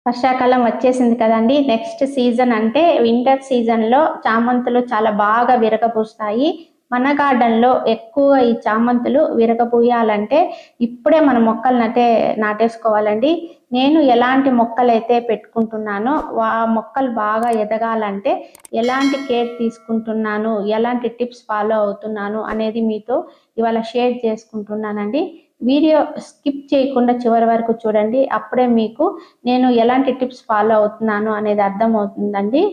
వర్షాకాలం వచ్చేసింది కదండి. నెక్స్ట్ సీజన్ అంటే వింటర్ సీజన్‌లో చామంతులు చాలా బాగా విరగపూస్తాయి. మన గార్డెన్‌లో ఎక్కువ ఈ చామంతులు విరగపూయాలంటే ఇప్పుడే మన మొక్కలనైతే నాటేసుకోవాలండి. నేను ఎలాంటి మొక్కలైతే పెట్టుకుంటున్నానో ఆ మొక్కలు బాగా ఎదగాలంటే ఎలాంటి కేర్ తీసుకుంటున్నాను, ఎలాంటి టిప్స్ ఫాలో అవుతున్నాను అనేది మీతో ఇవాళ షేర్ చేసుకుంటున్నానండి. వీడియో స్కిప్ చేయకుండా చివరి వరకు చూడండి. అప్పుడే మీకు నేను ఎలాంటి టిప్స్ ఫాలో అవుతున్నాను అనేది అర్థమవుతుందండి.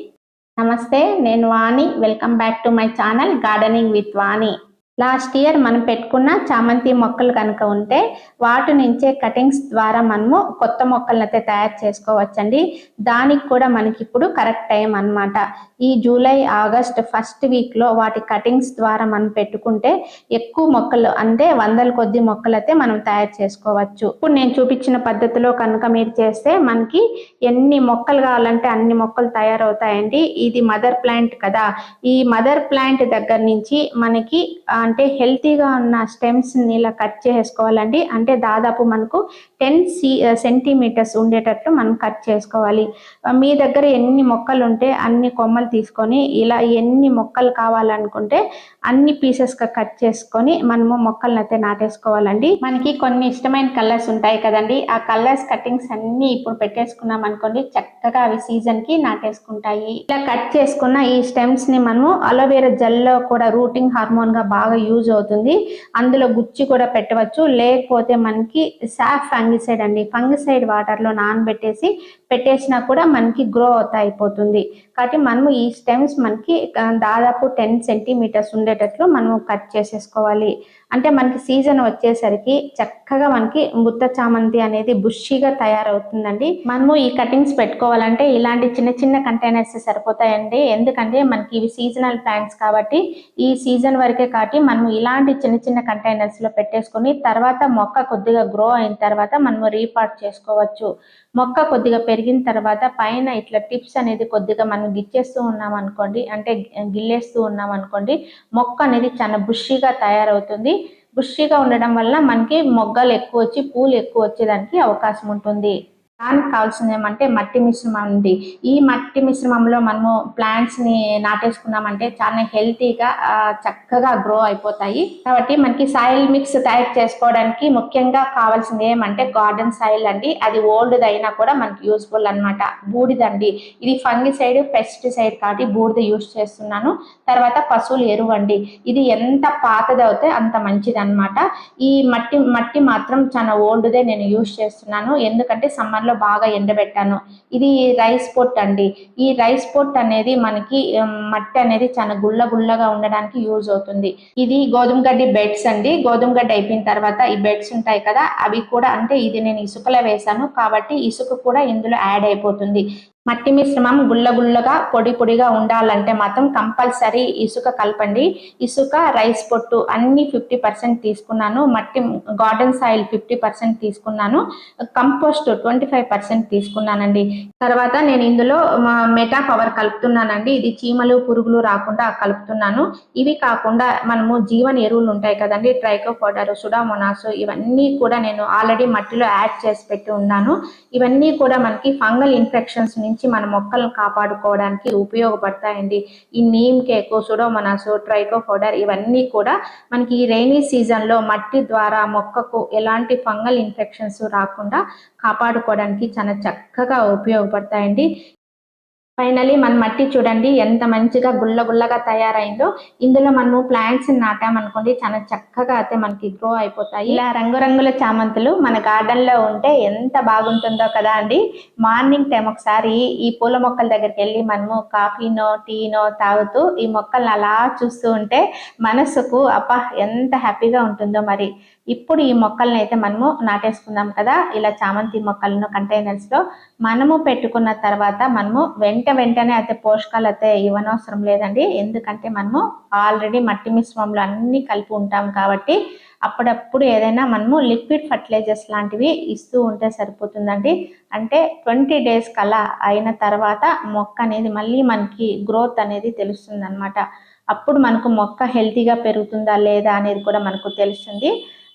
నమస్తే, నేను Vani. Welcome back to my channel gardening with Vani. Last year మనం పెట్టుకున్న చామంతి మొక్కలు కనుక ఉంటే వాటి నుంచే కటింగ్స్ ద్వారా మనము కొత్త మొక్కలను అయితే తయారు చేసుకోవచ్చండి. దానికి కూడా మనకి ఇప్పుడు కరెక్ట్ టైం అన్నమాట. ఈ జూలై ఆగస్ట్ ఫస్ట్ వీక్లో వాటి కటింగ్స్ ద్వారా మనం పెట్టుకుంటే ఎక్కువ మొక్కలు అంటే వందల కొద్ది మొక్కలు అయితే మనం తయారు చేసుకోవచ్చు. ఇప్పుడు నేను చూపించిన పద్ధతిలో కనుక మీరు చేస్తే మనకి ఎన్ని మొక్కలు కావాలంటే అన్ని మొక్కలు తయారవుతాయండి. ఇది మదర్ ప్లాంట్ కదా, ఈ మదర్ ప్లాంట్ దగ్గర నుంచి మనకి అంటే హెల్తీగా ఉన్న స్టెమ్స్ని ఇలా కట్ చేసుకోవాలండి. అంటే దాదాపు మనకు 10 సెంటీమీటర్స్ ఉండేటట్లు మనం కట్ చేసుకోవాలి. మీ దగ్గర ఎన్ని మొక్కలు ఉంటే అన్ని కొమ్మలు తీసుకొని ఇలా ఎన్ని మొక్కలు కావాలనుకుంటే అన్ని పీసెస్గా కట్ చేసుకొని మనము మొక్కలను అయితే నాటేసుకోవాలండి. మనకి కొన్ని ఇష్టమైన కలర్స్ ఉంటాయి కదండి, ఆ కలర్స్ కటింగ్స్ అన్ని ఇప్పుడు పెట్టేసుకున్నాం అనుకోండి, చక్కగా అవి సీజన్కి నాటేసుకుంటాయి. ఇలా కట్ చేసుకున్న ఈ స్టెమ్స్ని మనము అలోవెరా జెల్లో కూడా రూటింగ్ హార్మోన్గా బాగా యూజ్ అవుతుంది. అందులో గుచ్చి కూడా పెట్టవచ్చు. లేకపోతే మనకి సాఫ్ ఫంగిసైడ్ అండి, ఫంగిసైడ్ వాటర్లో పెట్టేసినా కూడా మనకి గ్రో అవుతా అయిపోతుంది. కాబట్టి మనము ఈ స్టెమ్స్ మనకి దాదాపు 10 సెంటీమీటర్స్ ఉండేటట్లు మనము కట్ చేసేసుకోవాలి. అంటే మనకి సీజన్ వచ్చేసరికి చక్కగా మనకి బుట్ట చామంతి అనేది బుషిగా తయారవుతుందండి. మనము ఈ కటింగ్స్ పెట్టుకోవాలంటే ఇలాంటి చిన్న చిన్న కంటైనర్స్ సరిపోతాయండి. ఎందుకంటే మనకి ఇవి సీజనల్ ప్లాంట్స్ కాబట్టి ఈ సీజన్ వరకే కాబట్టి మనము ఇలాంటి చిన్న చిన్న కంటైనర్స్ లో పెట్టేసుకొని తర్వాత మొక్క కొద్దిగా గ్రో అయిన తర్వాత మనము రీపాట్ చేసుకోవచ్చు. మొక్క కొద్దిగా పెరిగిన తర్వాత పైన ఇట్లా టిప్స్ అనేది కొద్దిగా మనం గిచ్చేస్తూ ఉన్నాం అనుకోండి, అంటే గిల్లేస్తూ ఉన్నాం అనుకోండి, మొక్క అనేది చాలా బుషిగా తయారవుతుంది. బుషిగా ఉండడం వల్ల మనకి మొగ్గలు ఎక్కువ వచ్చి పూలు ఎక్కువ వచ్చేదానికి అవకాశం ఉంటుంది. దానికి కావాల్సింది ఏమంటే మట్టి మిశ్రమం అండి. ఈ మట్టి మిశ్రమంలో మనము ప్లాంట్స్ ని నాటేసుకున్నామంటే చాలా హెల్తీగా చక్కగా గ్రో అయిపోతాయి. కాబట్టి మనకి సాయిల్ మిక్స్ తయారు చేసుకోవడానికి ముఖ్యంగా కావాల్సింది ఏమంటే గార్డెన్ సాయిల్ అండి. అది ఓల్డ్ అయినా కూడా మనకి యూస్ఫుల్ అనమాట. బూడిదండి, ఇది ఫంగిసైడ్ పెస్టిసైడ్ కాబట్టి బూడిద యూస్ చేస్తున్నాను. తర్వాత పశువుల ఎరువు అండి, ఇది ఎంత పాతది అవుతే అంత మంచిది అనమాట. ఈ మట్టి మాత్రం చాలా ఓల్డ్దే నేను యూస్ చేస్తున్నాను, ఎందుకంటే సమ్మర్ లో బాగా ఎండబెట్టాను. ఇది రైస్ పొట్ అండి. ఈ రైస్ పొట్ అనేది మనకి మట్టి అనేది చాలా గుల్లగా ఉండడానికి యూజ్ అవుతుంది. ఇది గోధుమ గడ్డి బెడ్స్ అండి. గోధుమ గడ్డి అయిపోయిన తర్వాత ఈ బెడ్స్ ఉంటాయి కదా, అవి కూడా అంటే ఇది నేను ఇసుకలో వేసాను కాబట్టి ఇసుక కూడా ఇందులో యాడ్ అయిపోతుంది. మట్టి మిశ్రమం గుల్లగా పొడిగా ఉండాలంటే మాత్రం కంపల్సరీ ఇసుక కలపండి. ఇసుక, రైస్ పొట్టు అన్ని 50% తీసుకున్నాను. మట్టి గార్డెన్ సాయిల్ 50% తీసుకున్నాను. కంపోస్ట్ 25% తీసుకున్నానండి. తర్వాత నేను ఇందులో మెటా పవర్ కలుపుతున్నానండి. ఇది చీమలు పురుగులు రాకుండా కలుపుతున్నాను. ఇవి కాకుండా మనము జీవన ఎరువులు ఉంటాయి కదండి, ట్రైకోఫోడర్, సుడామోనాస్, ఇవన్నీ కూడా నేను ఆల్రెడీ మట్టిలో యాడ్ చేసి పెట్టి ఉన్నాను. ఇవన్నీ కూడా మనకి ఫంగల్ ఇన్ఫెక్షన్స్ నుంచి మన మొక్కలను కాపాడుకోవడానికి ఉపయోగపడతాయండి. ఈ నీమ్ కేకు, సుడోమోనాస్, ట్రైకోఫోడర్ ఇవన్నీ కూడా మనకి ఈ రైనీ సీజన్ లో మట్టి ద్వారా మొక్కకు ఎలాంటి ఫంగల్ ఇన్ఫెక్షన్స్ రాకుండా కాపాడుకోవడానికి చాలా చక్కగా ఉపయోగపడతాయండి. ఫైనలీ మన మట్టి చూడండి ఎంత మంచిగా గుల్లగా తయారైందో. ఇందులో మనము ప్లాంట్స్ నాటామనుకోండి చాలా చక్కగా అయితే మనకి గ్రో అయిపోతాయి. ఇలా రంగురంగుల చామంతులు మన గార్డెన్ లో ఉంటే ఎంత బాగుంటుందో కదా అండి. మార్నింగ్ టైం ఒకసారి ఈ పూల మొక్కల దగ్గరికి వెళ్ళి మనము కాఫీనో టీనో తాగుతూ ఈ మొక్కలను అలా చూస్తూ ఉంటే మనసుకు అబ్బా ఎంత హ్యాపీగా ఉంటుందో. మరి ఇప్పుడు ఈ మొక్కలను అయితే మనము నాటేసుకుందాం కదా, ఇలా చామంతి మొక్కలను కంటైనర్స్ లో. మనము పెట్టుకున్న తర్వాత మనము వెంటనే అయితే పోషకాలు అయితే ఇవ్వనవసరం లేదండి, ఎందుకంటే మనము ఆల్రెడీ మట్టి మిశ్రమంలో అన్ని కలిపి ఉంటాం కాబట్టి అప్పుడప్పుడు ఏదైనా మనము లిక్విడ్ ఫర్టిలైజర్స్ లాంటివి ఇస్తూ ఉంటే సరిపోతుందండి. అంటే 20 days కలా అయిన తర్వాత మొక్క అనేది మళ్ళీ మనకి గ్రోత్ అనేది తెలుస్తుంది అనమాట. అప్పుడు మనకు మొక్క హెల్తీగా పెరుగుతుందా లేదా అనేది కూడా మనకు తెలుస్తుంది.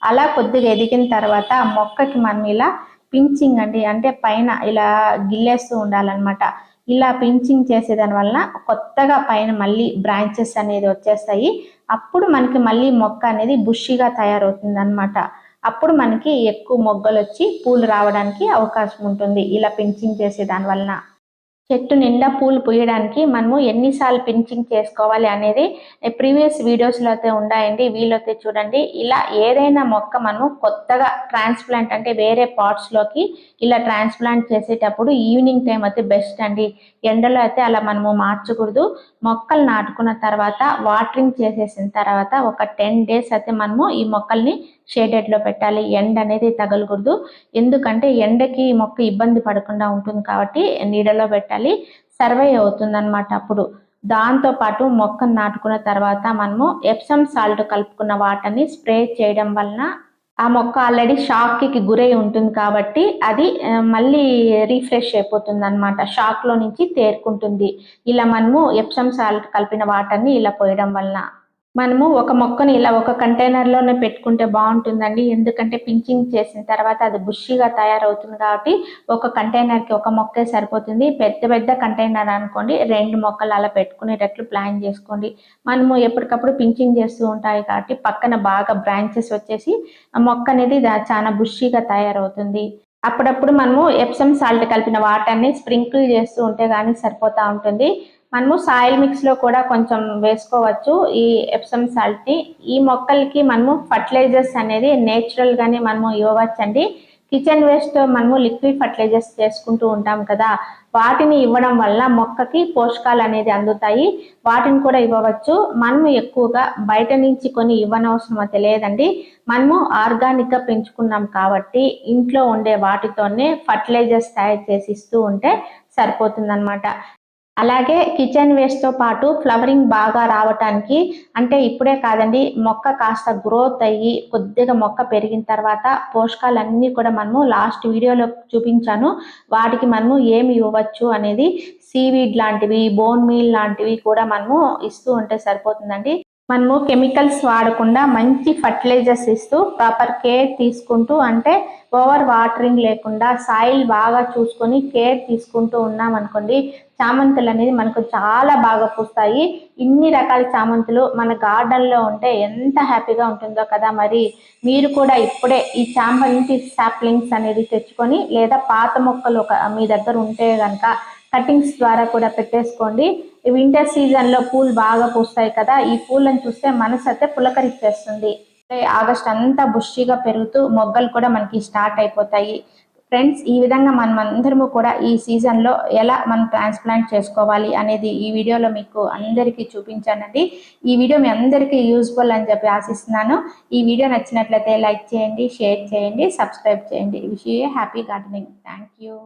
అలా కొద్దిగా ఎదిగిన తర్వాత ఆ మొక్కకి మనం ఇలా పించింగ్ అండి, అంటే పైన ఇలా గిల్లేస్తూ ఉండాలన్నమాట. ఇలా పించింగ్ చేసేదాని వలన కొత్తగా పైన మళ్ళీ బ్రాంచెస్ అనేది వచ్చేస్తాయి. అప్పుడు మనకి మళ్ళీ మొక్క అనేది బుషిగా తయారవుతుంది అనమాట. అప్పుడు మనకి ఎక్కువ మొగ్గలు వచ్చి పూలు రావడానికి అవకాశం ఉంటుంది ఇలా పించింగ్ చేసే దాని వలన. చెట్టు నిండా పూలు పూయడానికి మనము ఎన్నిసార్లు పించింగ్ చేసుకోవాలి అనేది ప్రీవియస్ వీడియోస్లో అయితే ఉన్నాయండి, వీళ్ళైతే చూడండి. ఇలా ఏదైనా మొక్క మనము కొత్తగా ట్రాన్స్ప్లాంట్ అంటే వేరే పాట్స్లోకి ఇలా ట్రాన్స్ప్లాంట్ చేసేటప్పుడు ఈవినింగ్ టైం అయితే బెస్ట్ అండి. ఎండలో అయితే అలా మనము మార్చకూడదు. మొక్కలు నాటుకున్న తర్వాత వాటరింగ్ చేసేసిన తర్వాత ఒక 10 days అయితే మనము ఈ మొక్కల్ని షేడెడ్లో పెట్టాలి. ఎండ అనేది తగలకూడదు, ఎందుకంటే ఎండకి మొక్క ఇబ్బంది పడకుండా ఉంటుంది కాబట్టి నీడలో పెట్టాలి. సర్వే అవుతుంది అనమాట. అప్పుడు దాంతో పాటు మొక్కను నాటుకున్న తర్వాత మనము ఎప్సమ్ సాల్ట్ కలుపుకున్న వాటర్ని స్ప్రే చేయడం వలన ఆ మొక్క ఆల్రెడీ షాక్కి గురై ఉంటుంది కాబట్టి అది మళ్ళీ రీఫ్రెష్ అయిపోతుంది అనమాట, షాక్లో నుంచి తేరుకుంటుంది. ఇలా మనము ఎప్సమ్ సాల్ట్ కలిపిన వాటర్ని ఇలా పోయడం వలన మనము ఒక మొక్కని ఇలా ఒక కంటైనర్లోనే పెట్టుకుంటే బాగుంటుందండి. ఎందుకంటే పించింగ్ చేసిన తర్వాత అది బుషిగా తయారవుతుంది కాబట్టి ఒక కంటైనర్కి ఒక మొక్కే సరిపోతుంది. పెద్ద పెద్ద కంటైనర్ అనుకోండి 2 మొక్కలు అలా పెట్టుకునేటట్లు ప్లాన్ చేసుకోండి. మనము ఎప్పటికప్పుడు పించింగ్ చేస్తూ ఉంటాయి కాబట్టి పక్కన బాగా బ్రాంచెస్ వచ్చేసి ఆ మొక్క అనేది చాలా బుషిగా తయారవుతుంది. అప్పుడప్పుడు మనము ఎప్సమ్ సాల్ట్ కలిపిన వాటర్ని స్ప్రింకిల్ చేస్తూ ఉంటే కానీ సరిపోతూ ఉంటుంది. మనము సాయిల్ మిక్స్లో కూడా కొంచెం వేసుకోవచ్చు ఈ ఎప్సమ్ సాల్ట్ని. ఈ మొక్కలకి మనము ఫర్టిలైజర్స్ అనేది నేచురల్గానే మనము ఇవ్వవచ్చండి. కిచెన్ వేస్ట్ మనము లిక్విడ్ ఫర్టిలైజర్స్ చేసుకుంటూ ఉంటాం కదా, వాటిని ఇవ్వడం వల్ల మొక్కకి పోషకాలు అనేది అందుతాయి. వాటిని కూడా ఇవ్వవచ్చు. మనము ఎక్కువగా బయట నుంచి కొని ఇవ్వనవసరం అయితే లేదండి. మనము ఆర్గానిక్గా పెంచుకున్నాం కాబట్టి ఇంట్లో ఉండే వాటితోనే ఫర్టిలైజర్స్ తయారు చేసి ఇస్తూ ఉంటే సరిపోతుందన్నమాట. అలాగే కిచెన్ వేస్ట్తో పాటు ఫ్లవరింగ్ బాగా రావటానికి, అంటే ఇప్పుడే కాదండి, మొక్క కాస్త గ్రోత్ అయ్యి కొద్దిగా మొక్క పెరిగిన తర్వాత పోషకాలన్నీ కూడా మనము లాస్ట్ వీడియోలో చూపించాను. వాటికి మనము ఏమి ఇవ్వచ్చు అనేది సీవీడ్ లాంటివి, బోన్ మీల్ లాంటివి కూడా మనము ఇస్తూ ఉంటే సరిపోతుందండి. మనము కెమికల్స్ వాడకుండా మంచి ఫర్టిలైజర్స్ ఇస్తూ ప్రాపర్ కేర్ తీసుకుంటూ, అంటే ఓవర్ వాటరింగ్ లేకుండా సాయిల్ బాగా చూసుకొని కేర్ తీసుకుంటూ ఉన్నాం అనుకోండి, చామంతులు అనేది మనకు చాలా బాగా పూస్తాయి. ఇన్ని రకాల చామంతులు మన గార్డెన్లో ఉంటే ఎంత హ్యాపీగా ఉంటుందో కదా. మరి మీరు కూడా ఇప్పుడే ఈ చామంతి సాప్లింగ్స్ అనేది తెచ్చుకొని, లేదా పాత మొక్కలు మీ దగ్గర ఉంటే కనుక కటింగ్స్ ద్వారా కూడా పెట్టేసుకోండి. వింటర్ సీజన్లో పూలు బాగా పూస్తాయి కదా, ఈ పూలను చూస్తే మనసు అయితే పులకరించేస్తుంది. ఆగస్ట్ అంతా బుషిగా పెరుగుతూ మొగ్గలు కూడా మనకి స్టార్ట్ అయిపోతాయి. ఫ్రెండ్స్, ఈ విధంగా మనం అందరము కూడా ఈ సీజన్లో ఎలా మనం ట్రాన్స్ప్లాంట్ చేసుకోవాలి అనేది ఈ వీడియోలో మీకు అందరికీ చూపించానండి. ఈ వీడియో మీ అందరికీ యూజ్ఫుల్ అని చెప్పి ఆశిస్తున్నాను. ఈ వీడియో నచ్చినట్లయితే లైక్ చేయండి, షేర్ చేయండి, సబ్స్క్రైబ్ చేయండి. Wish you happy gardening. Thank you.